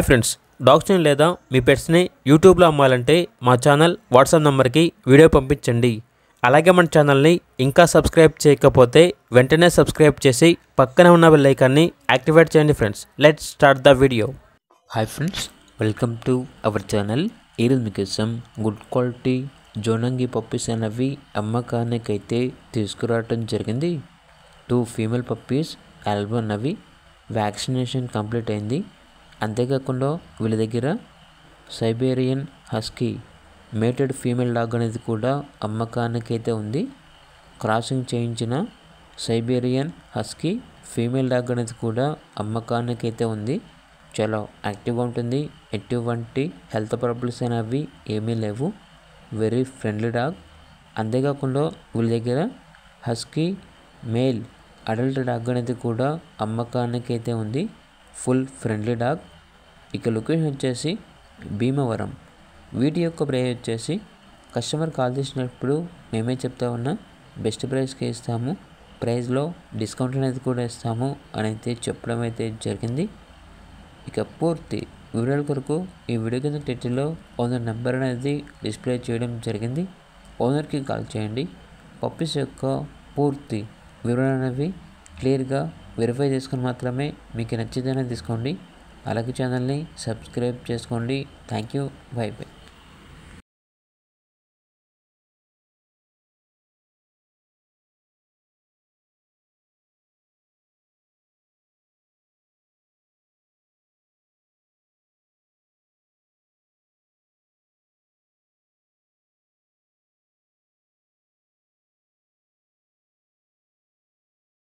Friends, డాగ్స్ని లేదా మీ పెట్స్ని యూట్యూబ్లో అమ్మాలంటే మా ఛానల్ వాట్సాప్ నెంబర్కి వీడియో పంపించండి. అలాగే మన ఛానల్ని ఇంకా సబ్స్క్రైబ్ చేయకపోతే వెంటనే సబ్స్క్రైబ్ చేసి పక్కనే ఉన్న బెల్ ఐకాన్ని యాక్టివేట్ చేయండి. Friends, let's start the video. Hi friends, welcome to our channel. ఈరోజు మీకోసం గుడ్ క్వాలిటీ జోనంగి పప్పీస్ అనేవి అమ్మకానికైతే తీసుకురావడం జరిగింది. 2 ఫీమేల్ పప్పీస్ ఆల్బో అన్నవి వ్యాక్సినేషన్ కంప్లీట్ అయింది. అంతేకాకుండా వీళ్ళ దగ్గర Siberian husky matted female dog అనేది కూడా అమ్మకానికైతే ఉంది. క్రాసింగ్ చేయించిన సైబేరియన్ హస్కీ ఫీమేల్ డాగ్ అనేది కూడా అమ్మకానికైతే ఉంది. చాలా యాక్టివ్గా ఉంటుంది. ఎటువంటి హెల్త్ ప్రాబ్లమ్స్ అనేవి ఏమీ లేవు. Very friendly dog. అంతేకాకుండా వీళ్ళ దగ్గర హస్కీ మేల్ అడల్ట్ డాగ్ అనేది కూడా అమ్మకానికైతే ఉంది. Full friendly dog. ఇక లొకేషన్ వచ్చేసి భీమవరం. వీటి యొక్క ప్రైస్ వచ్చేసి కస్టమర్ కాల్ చేసినప్పుడు మేమే చెప్తా ఉన్నా బెస్ట్ ప్రైస్కి ఇస్తాము, ప్రైస్లో డిస్కౌంట్ అనేది కూడా ఇస్తాము అని అయితే చెప్పడం అయితే జరిగింది. ఇక పూర్తి వివరాల కొరకు ఈ వీడియో కింద టైటిల్లో ఓనర్ నెంబర్ అనేది డిస్ప్లే చేయడం జరిగింది. ఓనర్కి కాల్ చేయండి. పప్పీస్ యొక్క పూర్తి వివరాలు అనేవి క్లియర్గా వెరిఫై చేసుకుని మాత్రమే మీకు నచ్చితేనే తీసుకోండి. అలాగే ఛానల్ని సబ్స్క్రైబ్ చేసుకోండి. Thank you. By by.